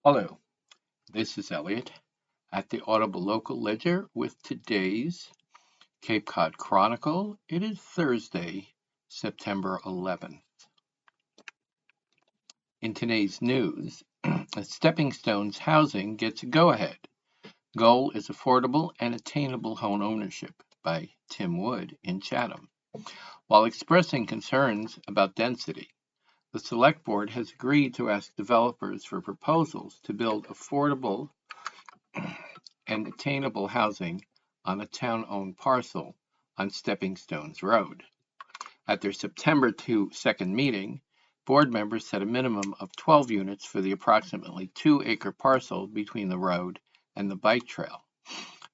Hello, this is Elliot at the Audible Local Ledger with today's Cape Cod Chronicle. It is Thursday, September 11th. In today's news, Stepping Stones Housing gets a go-ahead. Goal is affordable and attainable home ownership by Tim Wood in Chatham. While expressing concerns about density, the Select Board has agreed to ask developers for proposals to build affordable and attainable housing on a town-owned parcel on Stepping Stones Road. At their September 2nd meeting, board members set a minimum of 12 units for the approximately 2-acre parcel between the road and the bike trail.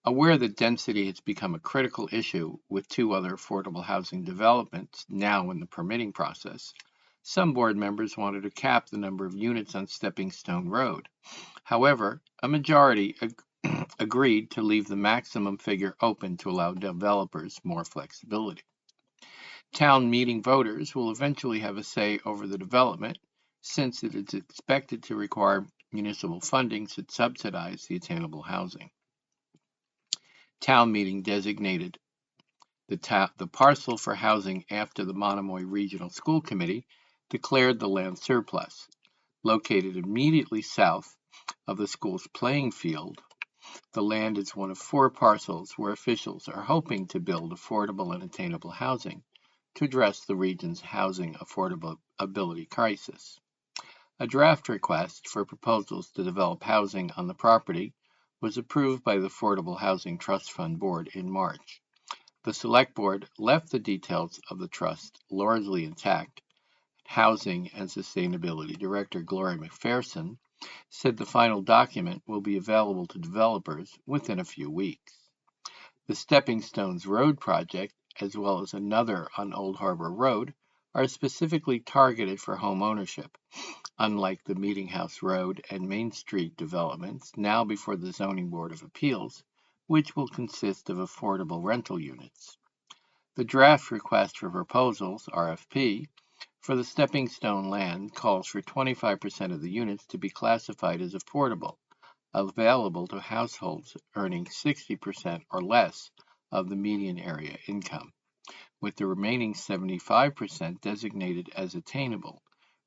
Aware that density has become a critical issue with 2 other affordable housing developments now in the permitting process, some board members wanted to cap the number of units on Stepping Stone Road. However, a majority agreed to leave the maximum figure open to allow developers more flexibility. Town meeting voters will eventually have a say over the development, since it is expected to require municipal funding to subsidize the attainable housing. Town meeting designated the parcel for housing after the Monomoy Regional School Committee declared the land surplus. Located immediately south of the school's playing field, the land is one of 4 parcels where officials are hoping to build affordable and attainable housing to address the region's housing affordability crisis. A draft request for proposals to develop housing on the property was approved by the Affordable Housing Trust Fund Board in March. The Select Board left the details of the trust largely intact. Housing and Sustainability Director Gloria McPherson said the final document will be available to developers within a few weeks. The Stepping Stones Road project, as well as another on Old Harbor Road, are specifically targeted for home ownership, unlike the Meeting House Road and Main Street developments now before the Zoning Board of Appeals, which will consist of affordable rental units. The draft request for proposals, RFP, for the Stepping Stone land calls for 25% of the units to be classified as affordable, available to households earning 60% or less of the median area income, with the remaining 75% designated as attainable,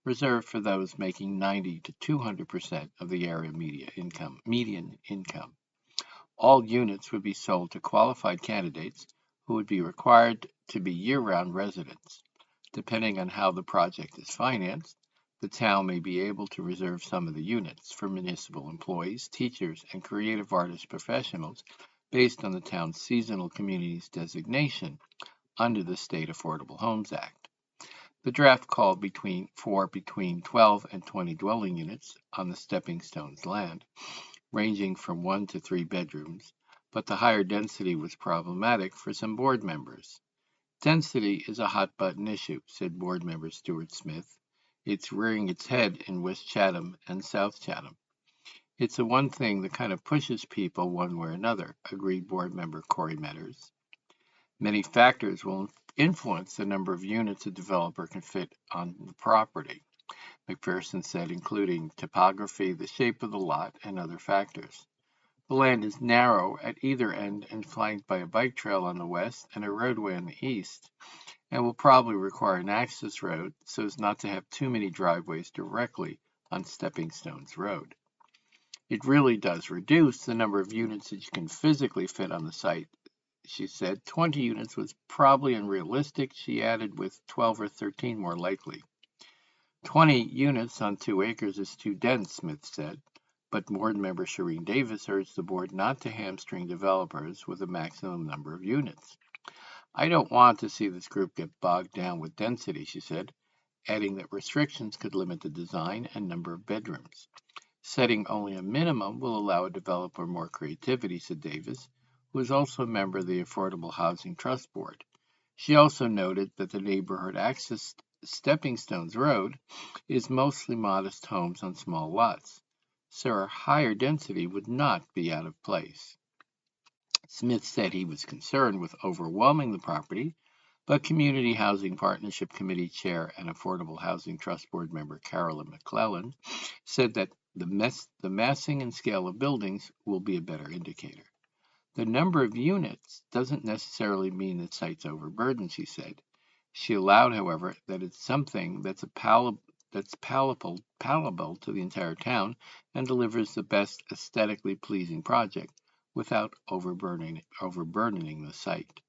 reserved for those making 90 to 200% of the area median income. All units would be sold to qualified candidates who would be required to be year-round residents. Depending on how the project is financed, the town may be able to reserve some of the units for municipal employees, teachers, and creative artist professionals based on the town's seasonal communities designation under the State Affordable Homes Act. The draft called for between 12 and 20 dwelling units on the Stepping Stones land, ranging from 1 to 3 bedrooms, but the higher density was problematic for some board members. Density is a hot-button issue, said board member Stuart Smith. It's rearing its head in West Chatham and South Chatham. It's the one thing that kind of pushes people one way or another, agreed board member Corey Metters. Many factors will influence the number of units a developer can fit on the property, McPherson said, including topography, the shape of the lot, and other factors. The land is narrow at either end and flanked by a bike trail on the west and a roadway on the east, and will probably require an access road so as not to have too many driveways directly on Stepping Stones Road. It really does reduce the number of units that you can physically fit on the site, she said. 20 units was probably unrealistic, she added, with 12 or 13 more likely. 20 units on 2 acres is too dense, Smith said, but board member Shireen Davis urged the board not to hamstring developers with a maximum number of units. I don't want to see this group get bogged down with density, she said, adding that restrictions could limit the design and number of bedrooms. Setting only a minimum will allow a developer more creativity, said Davis, who is also a member of the Affordable Housing Trust Board. She also noted that the neighborhood access Stepping Stones Road is mostly modest homes on small lots, so a higher density would not be out of place. Smith said he was concerned with overwhelming the property, But Community Housing Partnership Committee Chair and Affordable Housing Trust Board member Carolyn McClellan said that the massing and scale of buildings will be a better indicator. The number of units doesn't necessarily mean the site's overburdened, she said. She allowed, however, that it's something that's palatable to the entire town and delivers the best aesthetically pleasing project without overburdening the site.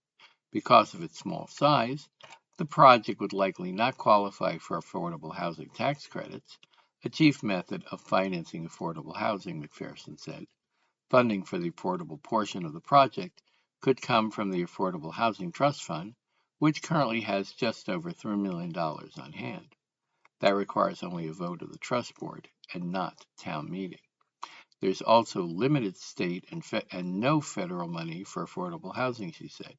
Because of its small size, the project would likely not qualify for affordable housing tax credits, a chief method of financing affordable housing, McPherson said. Funding for the affordable portion of the project could come from the Affordable Housing Trust Fund, which currently has just over $3 million on hand. That requires only a vote of the trust board and not town meeting. There's also limited state and no federal money for affordable housing, she said.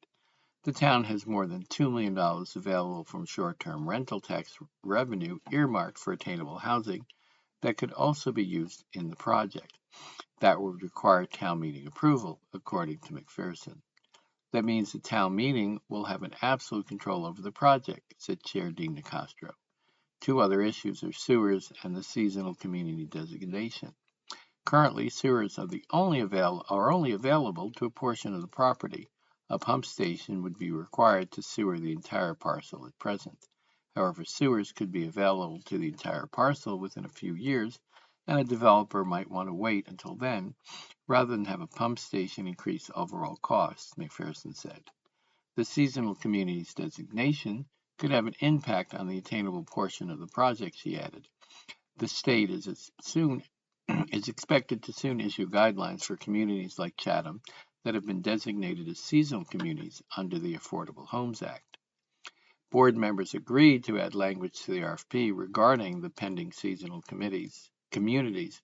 The town has more than $2 million available from short-term rental tax revenue earmarked for attainable housing that could also be used in the project. That would require town meeting approval, according to McPherson. That means the town meeting will have an absolute control over the project, said Chair Dean Nicastro. Two other issues are sewers and the seasonal community designation. Currently, sewers are only available to a portion of the property. A pump station would be required to sewer the entire parcel at present. However, sewers could be available to the entire parcel within a few years, and a developer might want to wait until then, rather than have a pump station increase overall costs, McPherson said. The seasonal communities designation could have an impact on the attainable portion of the project, she added. The state is expected to soon issue guidelines for communities like Chatham that have been designated as seasonal communities under the Affordable Homes Act. Board members agreed to add language to the RFP regarding the pending seasonal communities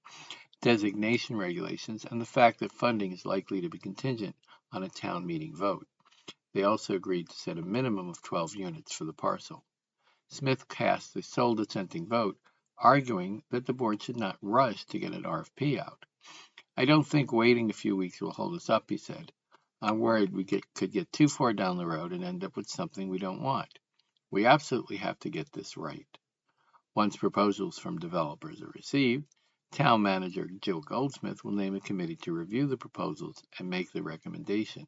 designation regulations and the fact that funding is likely to be contingent on a town meeting vote. They also agreed to set a minimum of 12 units for the parcel. Smith cast the sole dissenting vote, arguing that the board should not rush to get an RFP out. I don't think waiting a few weeks will hold us up, he said. I'm worried we could get too far down the road and end up with something we don't want. We absolutely have to get this right. Once proposals from developers are received, Town Manager Jill Goldsmith will name a committee to review the proposals and make the recommendation.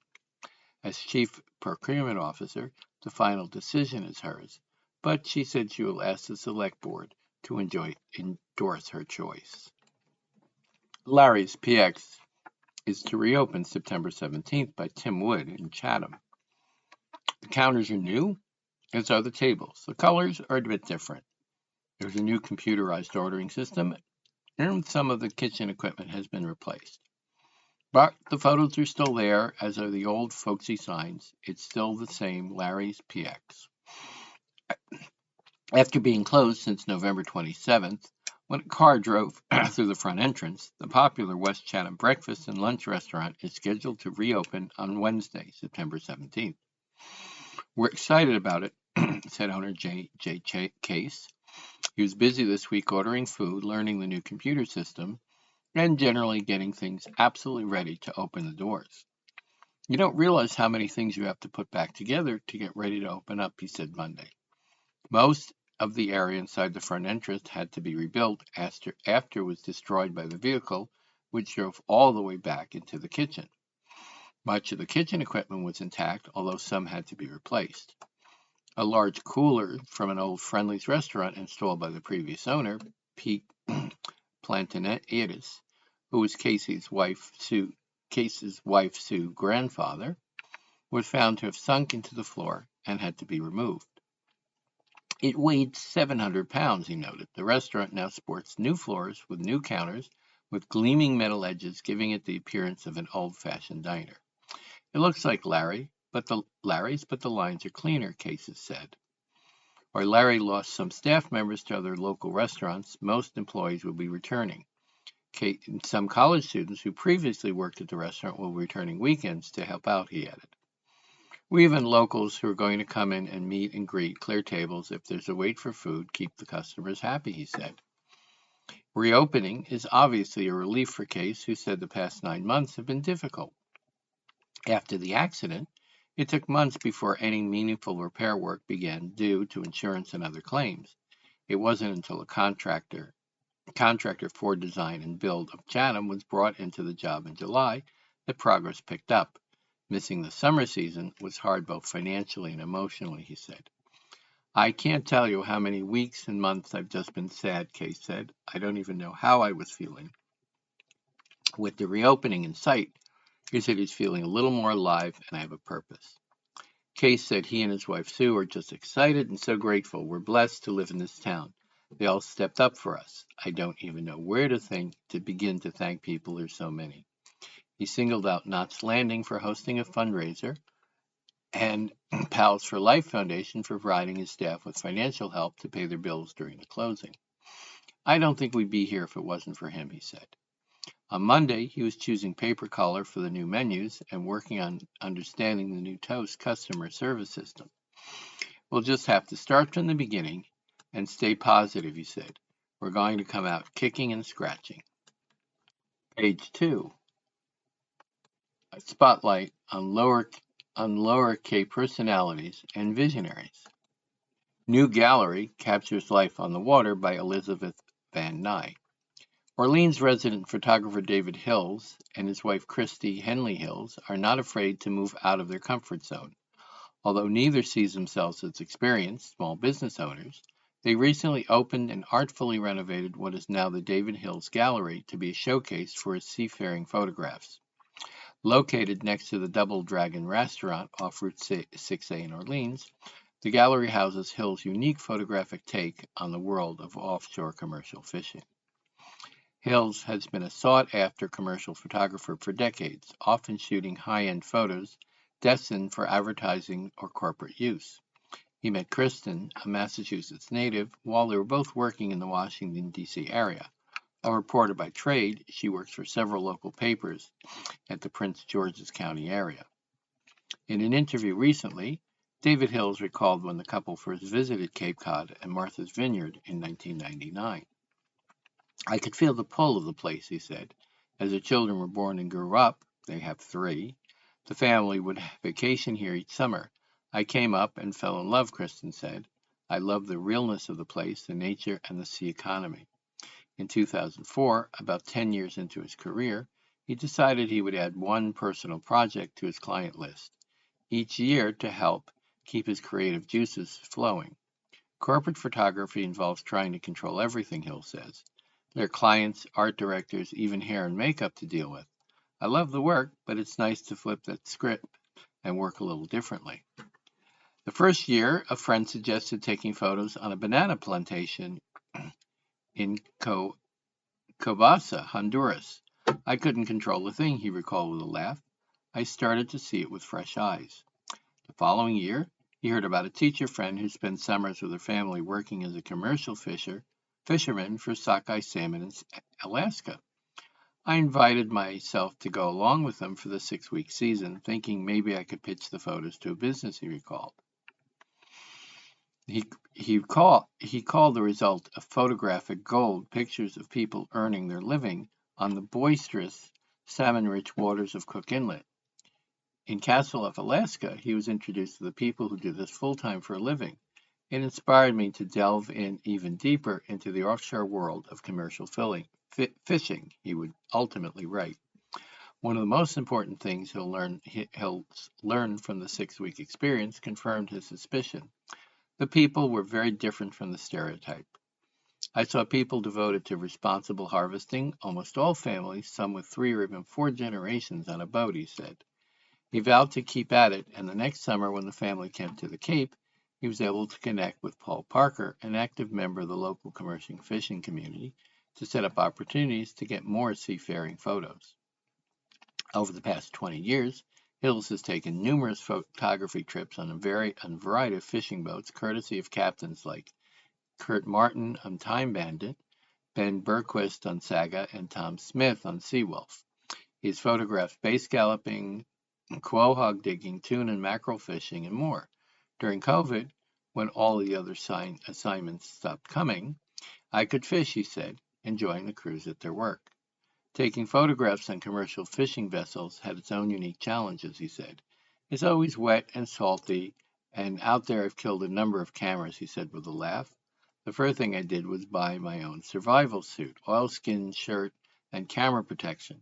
As Chief Procurement Officer, the final decision is hers, but she said she will ask the Select Board to endorse her choice. Larry's PX is to reopen September 17th by Tim Wood in Chatham. The counters are new, as are the tables. The colors are a bit different. There's a new computerized ordering system, and some of the kitchen equipment has been replaced. But the photos are still there, as are the old folksy signs. It's still the same Larry's PX. After being closed since November 27th, when a car drove through the front entrance, the popular West Chatham breakfast and lunch restaurant is scheduled to reopen on Wednesday, September 17th. We're excited about it, said owner J. Case. He was busy this week ordering food, learning the new computer system, and generally getting things absolutely ready to open the doors. You don't realize how many things you have to put back together to get ready to open up, he said Monday. Most of the area inside the front entrance had to be rebuilt after it was destroyed by the vehicle, which drove all the way back into the kitchen. Much of the kitchen equipment was intact, although some had to be replaced. A large cooler from an old Friendly's restaurant installed by the previous owner, Pete Plantinidis, who was Casey's wife Sue's grandfather, was found to have sunk into the floor and had to be removed. It weighed 700 pounds, he noted. The restaurant now sports new floors with new counters with gleaming metal edges, giving it the appearance of an old-fashioned diner. It looks like Larry's, but the lines are cleaner, Cases said. While Larry lost some staff members to other local restaurants, most employees will be returning. Some college students who previously worked at the restaurant will be returning weekends to help out, he added. We have locals who are going to come in and meet and greet, clear tables. If there's a wait for food, keep the customers happy, he said. Reopening is obviously a relief for Case, who said the past 9 months have been difficult. After the accident, It took months before any meaningful repair work began due to insurance and other claims. It wasn't until a contractor Ford Design and Build of Chatham was brought into the job in July that progress picked up. Missing the summer season was hard both financially and emotionally, he said. I can't tell you how many weeks and months I've just been sad, Case said. I don't even know how I was feeling. With the reopening in sight, he said he's feeling a little more alive and I have a purpose. Case said he and his wife Sue are just excited and so grateful. We're blessed to live in this town. They all stepped up for us. I don't even know where to begin to thank people. There's so many. He singled out Knott's Landing for hosting a fundraiser and Pals for Life Foundation for providing his staff with financial help to pay their bills during the closing. I don't think we'd be here if it wasn't for him, he said. On Monday, he was choosing paper color for the new menus and working on understanding the new Toast customer service system. We'll just have to start from the beginning and stay positive, he said. We're going to come out kicking and scratching. Page 2. A spotlight on lower K personalities and visionaries. New gallery captures life on the water by Elizabeth Van Nye. Orleans resident photographer David Hills and his wife Christy Henley Hills are not afraid to move out of their comfort zone. Although neither sees themselves as experienced small business owners, they recently opened and artfully renovated what is now the David Hills Gallery to be a showcase for his seafaring photographs. Located next to the Double Dragon restaurant off Route 6A in Orleans, the gallery houses Hill's unique photographic take on the world of offshore commercial fishing. Hills has been a sought-after commercial photographer for decades, often shooting high-end photos destined for advertising or corporate use. He met Kristen, a Massachusetts native, while they were both working in the Washington, D.C. area. A reporter by trade, she works for several local papers at the Prince George's County area. In an interview recently, David Hills recalled when the couple first visited Cape Cod and Martha's Vineyard in 1999. I could feel the pull of the place, he said. As the children were born and grew up, they have 3, the family would vacation here each summer. I came up and fell in love, Kristen said. I love the realness of the place, the nature, and the sea economy. In 2004, about 10 years into his career, he decided he would add one personal project to his client list each year to help keep his creative juices flowing. Corporate photography involves trying to control everything, Hill says. There are clients, art directors, even hair and makeup to deal with. I love the work, but it's nice to flip that script and work a little differently. The first year, a friend suggested taking photos on a banana plantation in Cobasa, Honduras. I couldn't control the thing, he recalled with a laugh. I started to see it with fresh eyes. The following year, he heard about a teacher friend who spent summers with her family working as a commercial fisherman for sockeye salmon in Alaska. I invited myself to go along with them for the 6-week season, thinking maybe I could pitch the photos to a business, he recalled. He called the result a photographic gold, pictures of people earning their living on the boisterous, salmon-rich waters of Cook Inlet. In Castleoff, Alaska, he was introduced to the people who do this full-time for a living. It inspired me to delve in even deeper into the offshore world of commercial fishing, he would ultimately write. One of the most important things he'll learn from the 6-week experience confirmed his suspicion. The people were very different from the stereotype. I saw people devoted to responsible harvesting, almost all families, some with 3 or even 4 generations on a boat, he said. He vowed to keep at it, and the next summer when the family came to the Cape, he was able to connect with Paul Parker, an active member of the local commercial fishing community, to set up opportunities to get more seafaring photos. Over the past 20 years, Hills has taken numerous photography trips on a variety of fishing boats, courtesy of captains like Kurt Martin on Time Bandit, Ben Berquist on Saga, and Tom Smith on Seawolf. He has photographed bass galloping, quail digging, tuna and mackerel fishing, and more. During COVID, when all the other assignments stopped coming, I could fish, he said, enjoying the crews at their work. Taking photographs on commercial fishing vessels had its own unique challenges, he said. It's always wet and salty, and out there I've killed a number of cameras, he said with a laugh. The first thing I did was buy my own survival suit, oilskin shirt, and camera protection.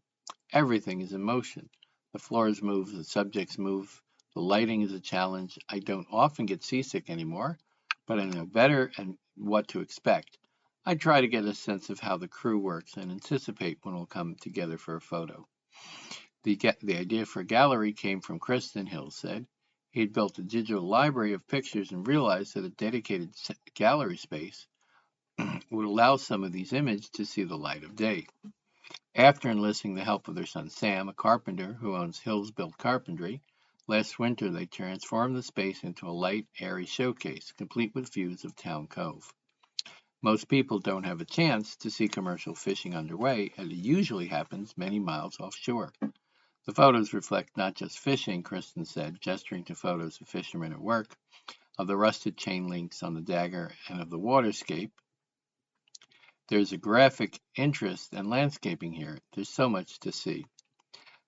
Everything is in motion. The floors move, the subjects move, the lighting is a challenge. I don't often get seasick anymore, but I know better and what to expect. I try to get a sense of how the crew works and anticipate when we'll come together for a photo. The idea for a gallery came from Kristen, Hill said. He had built a digital library of pictures and realized that a dedicated gallery space would allow some of these images to see the light of day. After enlisting the help of their son Sam, a carpenter who owns Hills Built Carpentry, last winter they transformed the space into a light, airy showcase, complete with views of Town Cove. Most people don't have a chance to see commercial fishing underway, and it usually happens many miles offshore. The photos reflect not just fishing, Kristen said, gesturing to photos of fishermen at work, of the rusted chain links on the Dagger, and of the waterscape. There's a graphic interest and landscaping here. There's so much to see.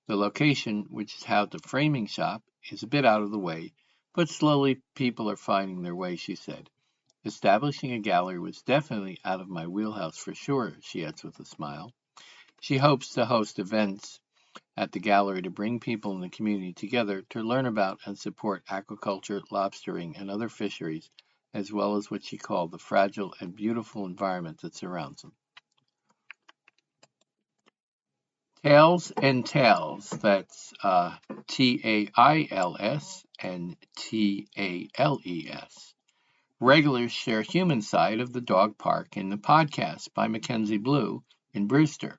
The location, which is housed a framing shop, is a bit out of the way, but slowly people are finding their way, she said. Establishing a gallery was definitely out of my wheelhouse for sure, she adds with a smile. She hopes to host events at the gallery to bring people in the community together to learn about and support aquaculture, lobstering, and other fisheries, as well as what she called the fragile and beautiful environment that surrounds them. Tails and Tales, that's Tails and Tales. Regulars share human side of the dog park in the podcast by Mackenzie Blue in Brewster.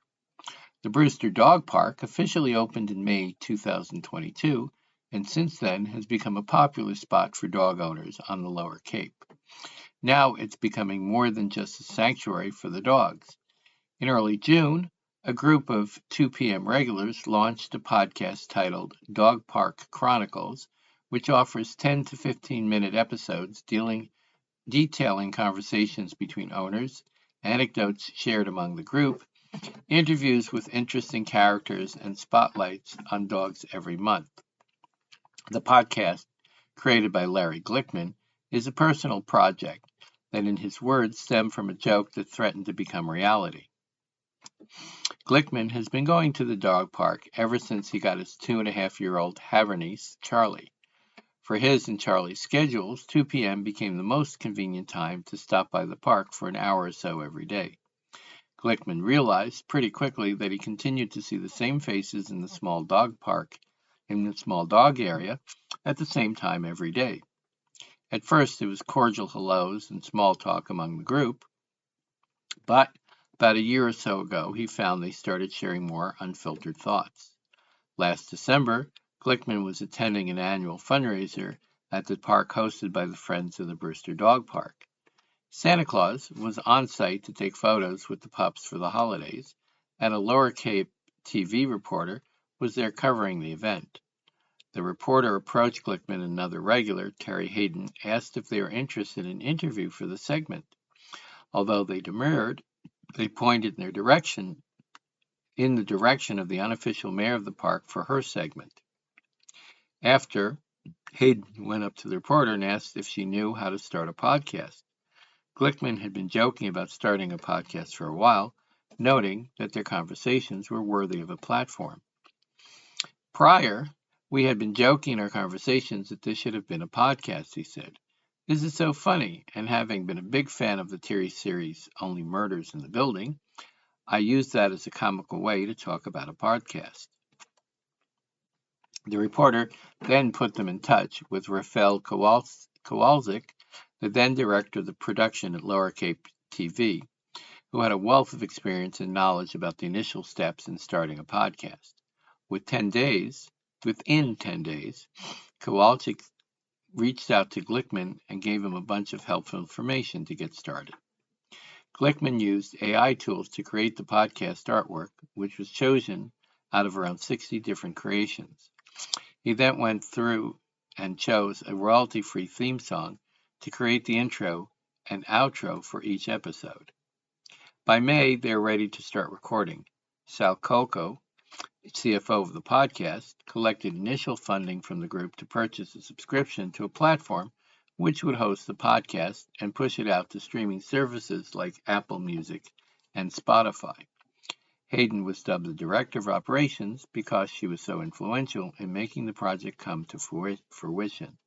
The Brewster Dog Park officially opened in May 2022 and since then has become a popular spot for dog owners on the Lower Cape. Now it's becoming more than just a sanctuary for the dogs. In early June, a group of 2 p.m. regulars launched a podcast titled Dog Park Chronicles, which offers 10 to 15-minute episodes detailing conversations between owners, anecdotes shared among the group, interviews with interesting characters, and spotlights on dogs every month. The podcast, created by Larry Glickman, is a personal project that, in his words, stemmed from a joke that threatened to become reality. Glickman has been going to the dog park ever since he got his 2.5-year-old Havernice, Charlie. For his and Charlie's schedules, 2 p.m. became the most convenient time to stop by the park for an hour or so every day. Glickman realized pretty quickly that he continued to see the same faces in the small dog area, at the same time every day. At first, it was cordial hellos and small talk among the group, but about a year or so ago, he found they started sharing more unfiltered thoughts. Last December, Glickman was attending an annual fundraiser at the park hosted by the Friends of the Brewster Dog Park. Santa Claus was on site to take photos with the pups for the holidays, and a Lower Cape TV reporter was there covering the event. The reporter approached Glickman and another regular, Terry Hayden, asked if they were interested in an interview for the segment. Although they demurred, they pointed in the direction of the unofficial mayor of the park for her segment. After, Hayden went up to the reporter and asked if she knew how to start a podcast. Glickman had been joking about starting a podcast for a while, noting that their conversations were worthy of a platform. Prior, we had been joking in our conversations that this should have been a podcast, he said. This is so funny, and having been a big fan of the TV series Only Murders in the Building, I used that as a comical way to talk about a podcast. The reporter then put them in touch with Rafael Kowalczyk, the then director of the production at Lower Cape TV, who had a wealth of experience and knowledge about the initial steps in starting a podcast. Within 10 days, Kowalczyk reached out to Glickman and gave him a bunch of helpful information to get started. Glickman used AI tools to create the podcast artwork, which was chosen out of around 60 different creations. He then went through and chose a royalty-free theme song to create the intro and outro for each episode. By May, they were ready to start recording. Sal Coco, CFO of the podcast, collected initial funding from the group to purchase a subscription to a platform which would host the podcast and push it out to streaming services like Apple Music and Spotify. Hayden was dubbed the Director of Operations because she was so influential in making the project come to fruition.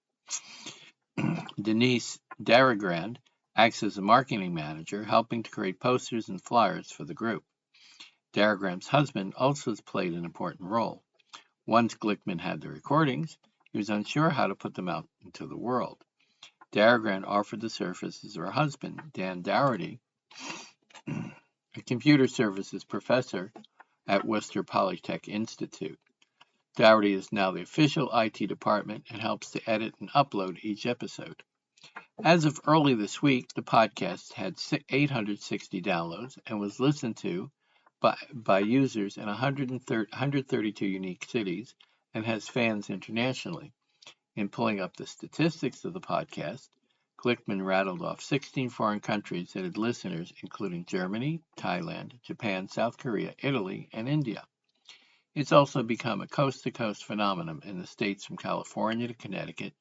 Denise Darragrand acts as a marketing manager, helping to create posters and flyers for the group. Darragrand's husband also has played an important role. Once Glickman had the recordings, he was unsure how to put them out into the world. Darragrand offered the services of her husband, Dan Dougherty, a computer services professor at Worcester Polytech Institute. Dougherty is now the official IT department and helps to edit and upload each episode. As of early this week, the podcast had 860 downloads and was listened to by users in 132 unique cities and has fans internationally. In pulling up the statistics of the podcast, Glickman rattled off 16 foreign countries that had listeners, including Germany, Thailand, Japan, South Korea, Italy, and India. It's also become a coast-to-coast phenomenon in the states from California to Connecticut,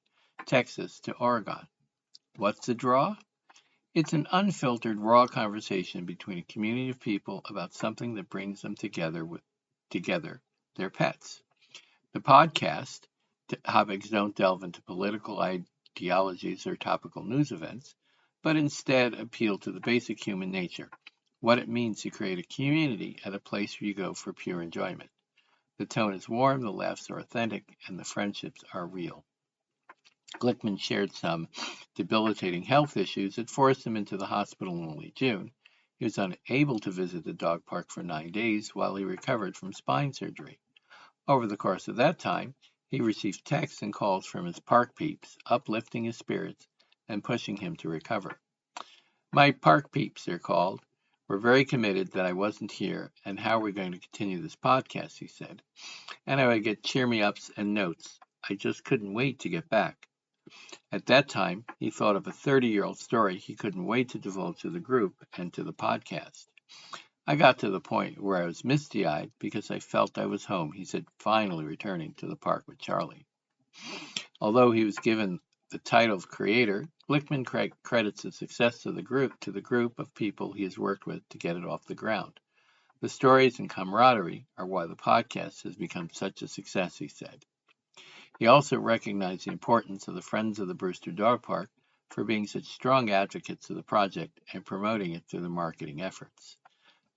Texas to Oregon. What's the draw? It's an unfiltered, raw conversation between a community of people about something that brings them together, their pets. The podcast topics don't delve into political ideologies or topical news events, but instead appeal to the basic human nature, what it means to create a community at a place where you go for pure enjoyment. The tone is warm, the laughs are authentic, and the friendships are real. Glickman shared some debilitating health issues that forced him into the hospital in early June. He was unable to visit the dog park for 9 days while he recovered from spine surgery. Over the course of that time, he received texts and calls from his park peeps, uplifting his spirits and pushing him to recover. My park peeps, they're called, were very committed that I wasn't here and how we're going to continue this podcast, he said. And I would get cheer-me-ups and notes. I just couldn't wait to get back. At that time, he thought of a 30-year-old story he couldn't wait to divulge to the group and to the podcast. I got to the point where I was misty-eyed because I felt I was home, he said, finally returning to the park with Charlie. Although he was given the title of creator, Glickman credits the success of the group of people he has worked with to get it off the ground. The stories and camaraderie are why the podcast has become such a success, he said. He also recognized the importance of the Friends of the Brewster Dog Park for being such strong advocates of the project and promoting it through the marketing efforts.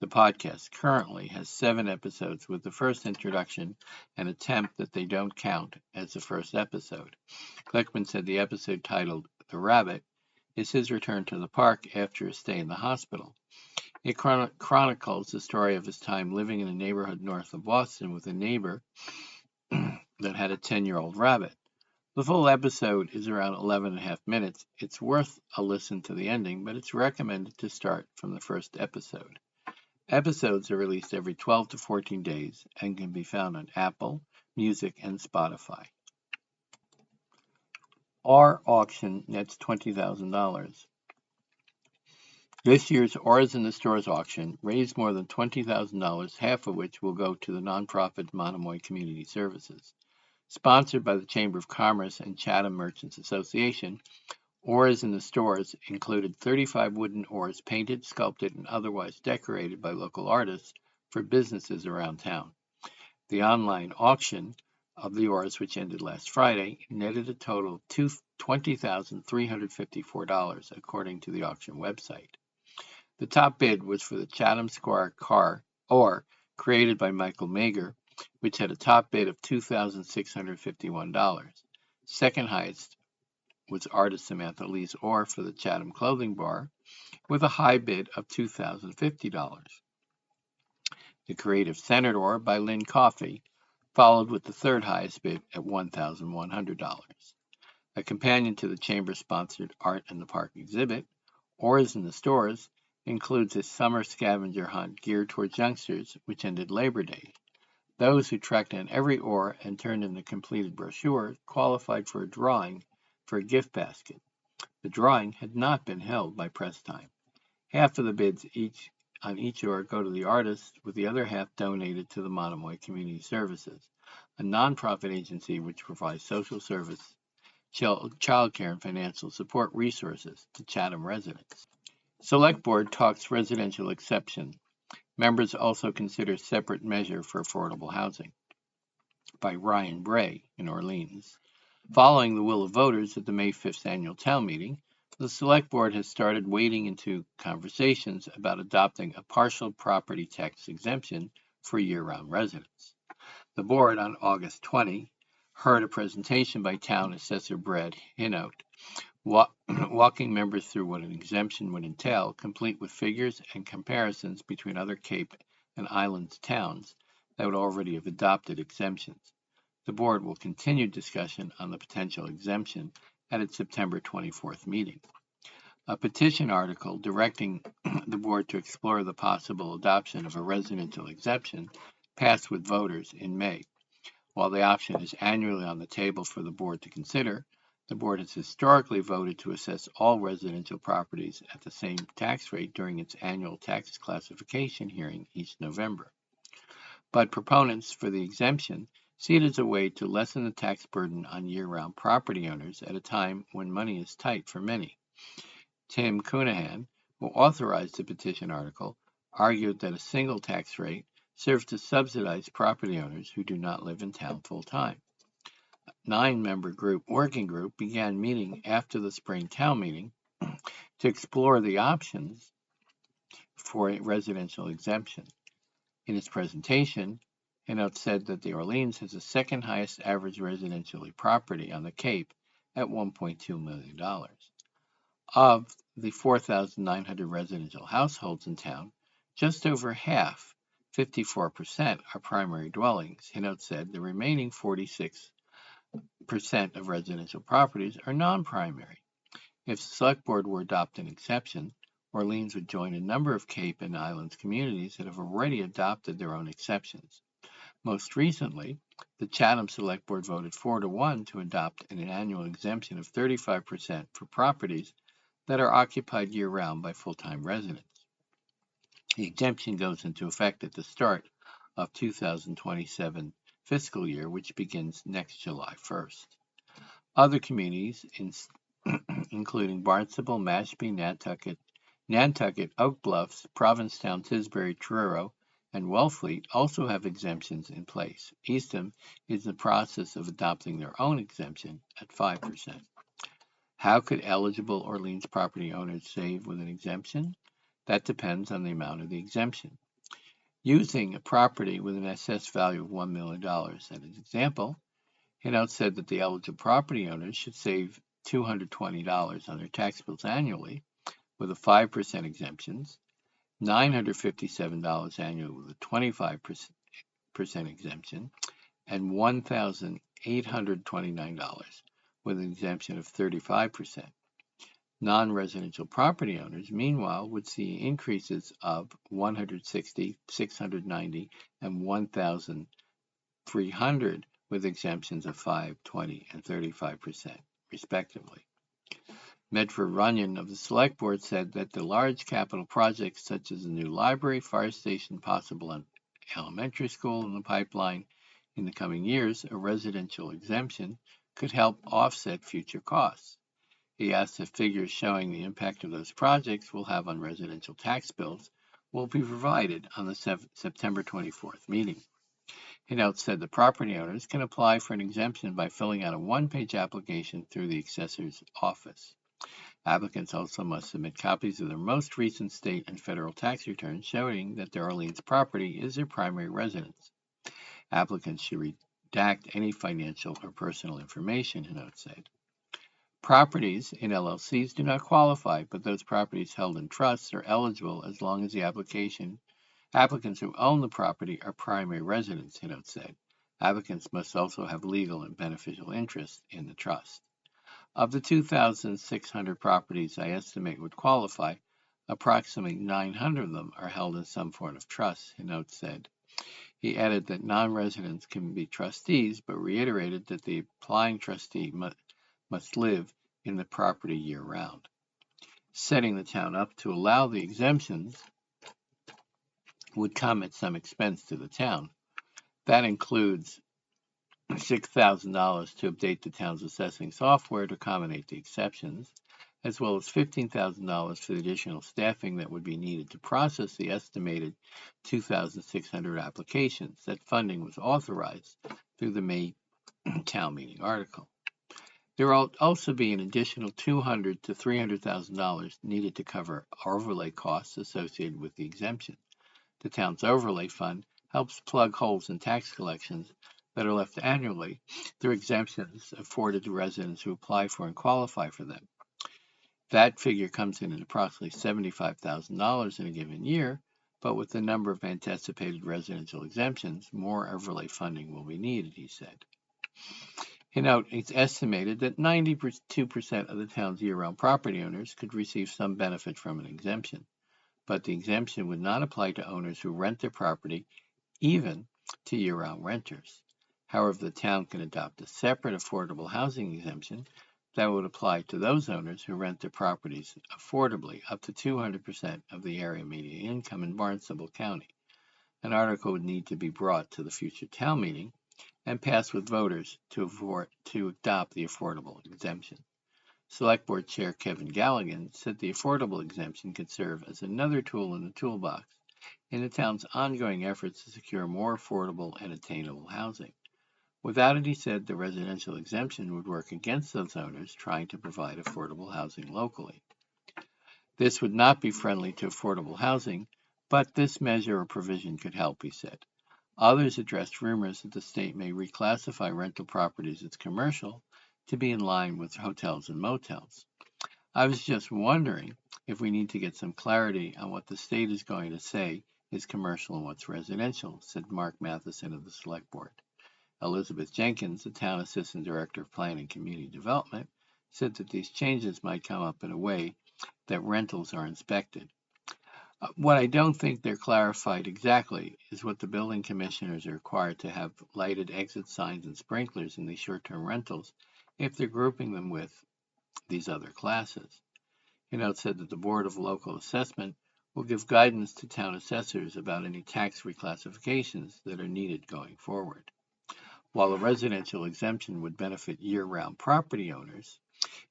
The podcast currently has 7 episodes, with the first introduction an attempt that they don't count as the first episode. Glickman said the episode titled The Rabbit is his return to the park after his stay in the hospital. It chronicles the story of his time living in a neighborhood north of Boston with a neighbor that had a 10-year-old rabbit. The full episode is around 11.5 minutes. It's worth a listen to the ending, but it's recommended to start from the first episode. Episodes are released every 12 to 14 days and can be found on Apple Music and Spotify. Our auction nets $20,000. This year's Auras in the Stores auction raised more than $20,000, half of which will go to the nonprofit Monomoy Community Services. Sponsored by the Chamber of Commerce and Chatham Merchants Association, Auras in the Stores included 35 wooden oars painted, sculpted, and otherwise decorated by local artists for businesses around town. The online auction of the oars, which ended last Friday, netted a total of $20,354, according to the auction website. The top bid was for the Chatham Square car oar, created by Michael Mager, which had a top bid of $2,651. Second highest was artist Samantha Lee's oar for the Chatham Clothing Bar, with a high bid of $2,050. The Creative Centered oar by Lynn Coffey followed with the third highest bid at $1,100. A companion to the Chamber-sponsored Art in the Park exhibit, Auras in the Stores includes a summer scavenger hunt geared towards youngsters, which ended Labor Day. Those who tracked down every oar and turned in the completed brochure qualified for a drawing for a gift basket. The drawing had not been held by press time. Half of the bids each on each oar go to the artist, with the other half donated to the Monomoy Community Services, a nonprofit agency which provides social service, child care, and financial support resources to Chatham residents. Select Board talks residential exception. Members also consider separate measure for affordable housing, by Ryan Bray in Orleans. Following the will of voters at the May 5th annual town meeting, the Select Board has started wading into conversations about adopting a partial property tax exemption for year-round residents. The board on August 20 heard a presentation by Town Assessor Brad Hinote, walking members through what an exemption would entail, complete with figures and comparisons between other Cape and Islands towns that would already have adopted exemptions. The board will continue discussion on the potential exemption at its September 24th meeting. A petition article directing the board to explore the possible adoption of a residential exemption passed with voters in May. While the option is annually on the table for the board to consider, the board has historically voted to assess all residential properties at the same tax rate during its annual tax classification hearing each November. But proponents for the exemption see it as a way to lessen the tax burden on year-round property owners at a time when money is tight for many. Tim Cunahan, who authorized the petition article, argued that a single tax rate serves to subsidize property owners who do not live in town full-time. A 9-member working group began meeting after the spring town meeting to explore the options for a residential exemption. In its presentation, Hinote said that the Orleans has the second highest average residential property on the Cape at $1.2 million. Of the 4,900 residential households in town, just over half, 54%, are primary dwellings. Hinote said the remaining 46% of residential properties are non-primary. If the Select Board were to adopt an exception, Orleans would join a number of Cape and Islands communities that have already adopted their own exceptions. Most recently, the Chatham Select Board voted 4-1 to adopt an annual exemption of 35% for properties that are occupied year-round by full-time residents. The exemption goes into effect at the start of 2027 fiscal year, which begins next July 1st. Other communities, including Barnstable, Mashpee, Nantucket, Oak Bluffs, Provincetown, Tisbury, Truro, and Wellfleet also have exemptions in place. Eastham is in the process of adopting their own exemption at 5%. How could eligible Orleans property owners save with an exemption? That depends on the amount of the exemption. Using a property with an assessed value of $1 million as an example, Hinote said that the eligible property owners should save $220 on their tax bills annually with a 5% exemptions, $957 annually with a 25% exemption, and $1,829 with an exemption of 35%. Non-residential property owners, meanwhile, would see increases of $160, $690, and $1,300 with exemptions of 5%, 20%, and 35%, respectively. Medford Runyon of the Select Board said that the large capital projects such as the new library, fire station, possible elementary school in the pipeline in the coming years, a residential exemption could help offset future costs. He asked if figures showing the impact of those projects will have on residential tax bills will be provided on the September 24th meeting. Hinote said the property owners can apply for an exemption by filling out a one-page application through the assessor's office. Applicants also must submit copies of their most recent state and federal tax returns showing that their Orleans property is their primary residence. Applicants should redact any financial or personal information, Hinote said. Properties in LLCs do not qualify, but those properties held in trusts are eligible as long as the applicants who own the property are primary residents, Hinote said. Applicants must also have legal and beneficial interest in the trust. Of the 2,600 properties I estimate would qualify, approximately 900 of them are held in some form of trust, Hinote said. He added that non-residents can be trustees, but reiterated that the applying trustee must live in the property year-round. Setting the town up to allow the exemptions would come at some expense to the town. That includes $6,000 to update the town's assessing software to accommodate the exceptions, as well as $15,000 for the additional staffing that would be needed to process the estimated 2,600 applications. That funding was authorized through the May town meeting article. There will also be an additional $200,000 to $300,000 needed to cover overlay costs associated with the exemption. The town's overlay fund helps plug holes in tax collections that are left annually through exemptions afforded to residents who apply for and qualify for them. That figure comes in at approximately $75,000 in a given year, but with the number of anticipated residential exemptions, more overlay funding will be needed, he said. You know, it's estimated that 92% of the town's year-round property owners could receive some benefit from an exemption, but the exemption would not apply to owners who rent their property, even to year-round renters. However, the town can adopt a separate affordable housing exemption that would apply to those owners who rent their properties affordably up to 200% of the area median income in Barnstable County. An article would need to be brought to the future town meeting and passed with voters to adopt the affordable exemption. Select Board Chair Kevin Galligan said the affordable exemption could serve as another tool in the toolbox in the town's ongoing efforts to secure more affordable and attainable housing. Without it, he said, the residential exemption would work against those owners trying to provide affordable housing locally. This would not be friendly to affordable housing, but this measure or provision could help, he said. Others addressed rumors that the state may reclassify rental properties as commercial to be in line with hotels and motels. I was just wondering if we need to get some clarity on what the state is going to say is commercial and what's residential, said Mark Matheson of the Select Board. Elizabeth Jenkins, the Town Assistant Director of Planning and Community Development, said that these changes might come up in a way that rentals are inspected. What I don't think they're clarified exactly is what the building commissioners are required to have lighted exit signs and sprinklers in these short-term rentals if they're grouping them with these other classes. It said that the Board of Local Assessment will give guidance to town assessors about any tax reclassifications that are needed going forward. While a residential exemption would benefit year-round property owners,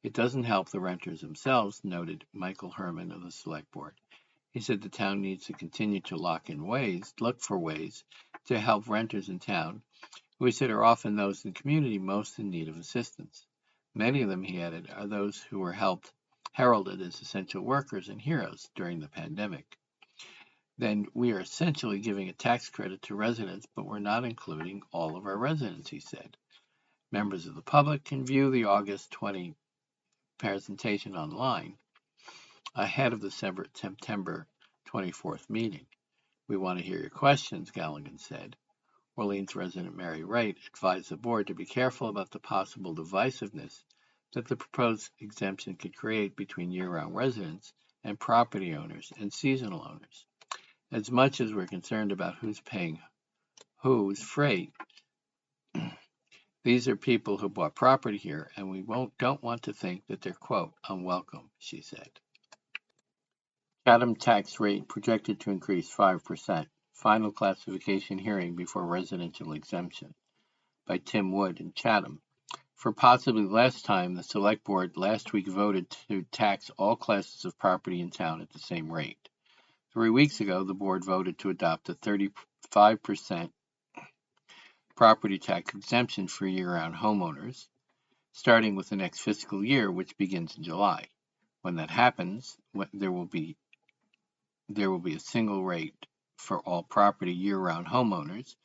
it doesn't help the renters themselves, noted Michael Herman of the Select Board. He said the town needs to continue to look for ways to help renters in town, who he said are often those in the community most in need of assistance. Many of them, he added, are those who were heralded as essential workers and heroes during the pandemic. Then we are essentially giving a tax credit to residents, but we're not including all of our residents, he said. Members of the public can view the August 20 presentation online ahead of the September 24th meeting. We want to hear your questions, Galligan said. Orleans resident Mary Wright advised the board to be careful about the possible divisiveness that the proposed exemption could create between year-round residents and property owners and seasonal owners. As much as we're concerned about who's paying whose freight, these are people who bought property here, and we don't want to think that they're, quote, unwelcome, she said. Chatham tax rate projected to increase 5%. Final classification hearing before residential exemption by Tim Wood in Chatham. For possibly the last time, the Select Board last week voted to tax all classes of property in town at the same rate. 3 weeks ago, the board voted to adopt a 35% property tax exemption for year-round homeowners, starting with the next fiscal year, which begins in July. When that happens, there will be a single rate for all property year-round homeowners.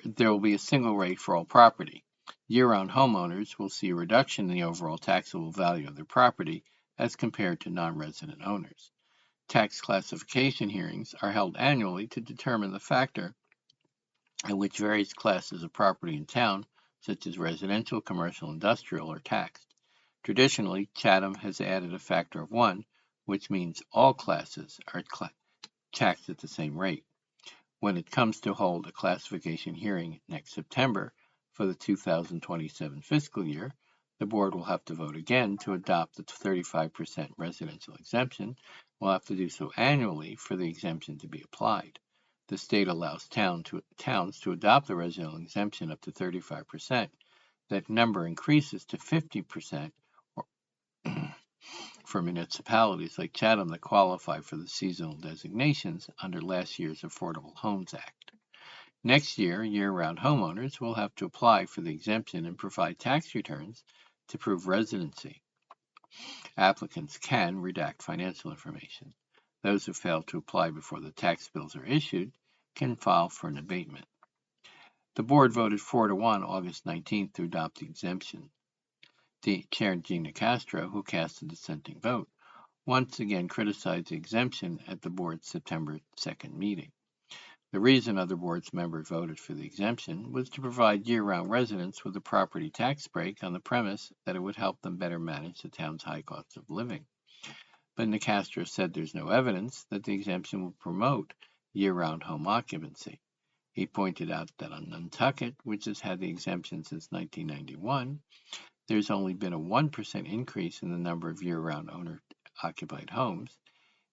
There will be a single rate for all property. Year-round homeowners will see a reduction in the overall taxable value of their property as compared to non-resident owners. Tax classification hearings are held annually to determine the factor at which various classes of property in town, such as residential, commercial, industrial, are taxed. Traditionally, Chatham has added a factor of 1, which means all classes are taxed at the same rate. When it comes to hold a classification hearing next September for the 2027 fiscal year, The board will have to vote again to adopt the 35% residential exemption. We'll have to do so annually for the exemption to be applied. The state allows towns to adopt the residential exemption up to 35%. That number increases to 50% for municipalities like Chatham that qualify for the seasonal designations under last year's Affordable Homes Act. Next year, year-round homeowners will have to apply for the exemption and provide tax returns to prove residency. Applicants can redact financial information. Those who fail to apply before the tax bills are issued can file for an abatement. The board voted 4-1 August 19th to adopt the exemption. The Chair Gina Castro, who cast a dissenting vote, once again criticized the exemption at the board's September 2nd meeting. The reason other board's members voted for the exemption was to provide year-round residents with a property tax break on the premise that it would help them better manage the town's high cost of living. But Nicastro said there's no evidence that the exemption will promote year-round home occupancy. He pointed out that on Nantucket, which has had the exemption since 1991, there's only been a 1% increase in the number of year-round owner-occupied homes.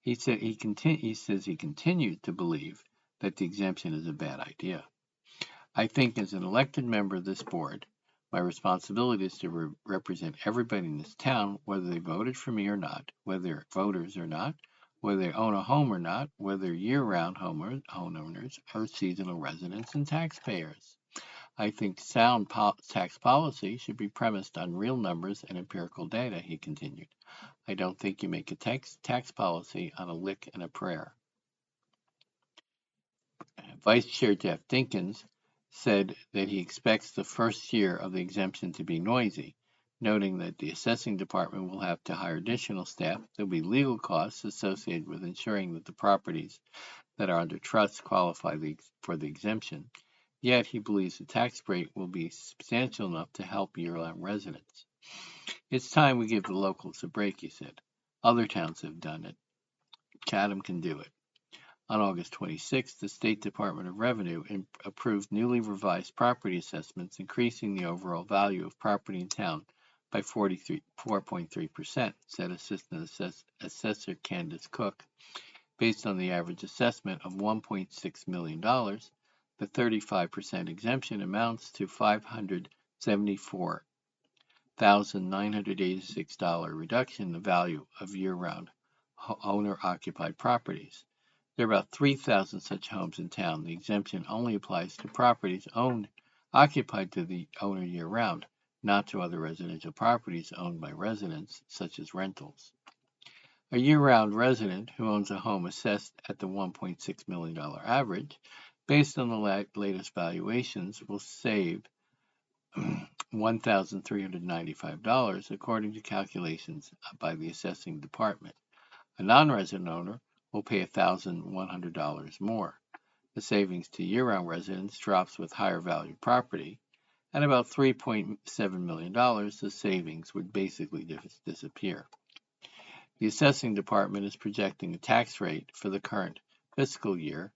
He says he continues to believe that the exemption is a bad idea. I think as an elected member of this board, my responsibility is to represent everybody in this town, whether they voted for me or not, whether they're voters or not, whether they own a home or not, whether they're year-round homeowners or seasonal residents and taxpayers. I think sound tax policy should be premised on real numbers and empirical data, he continued. I don't think you make a tax policy on a lick and a prayer. Vice Chair Jeff Dinkins said that he expects the first year of the exemption to be noisy, noting that the assessing department will have to hire additional staff. There will be legal costs associated with ensuring that the properties that are under trust qualify for the exemption. Yet he believes the tax rate will be substantial enough to help year-round residents. It's time we give the locals a break, he said. Other towns have done it. Chatham can do it. On August 26th, the State Department of Revenue approved newly revised property assessments, increasing the overall value of property in town by 4.3%, said Assistant Assessor Candace Cook. Based on the average assessment of $1.6 million, the 35% exemption amounts to $574,986 reduction in the value of year-round owner-occupied properties. There are about 3,000 such homes in town. The exemption only applies to properties occupied to the owner year-round, not to other residential properties owned by residents, such as rentals. A year-round resident who owns a home assessed at the $1.6 million average, based on the latest valuations, will save $1,395 according to calculations by the assessing department. A non-resident owner will pay $1,100 more. The savings to year-round residents drops with higher value property. At about $3.7 million, the savings would basically disappear. The assessing department is projecting a tax rate for the current fiscal year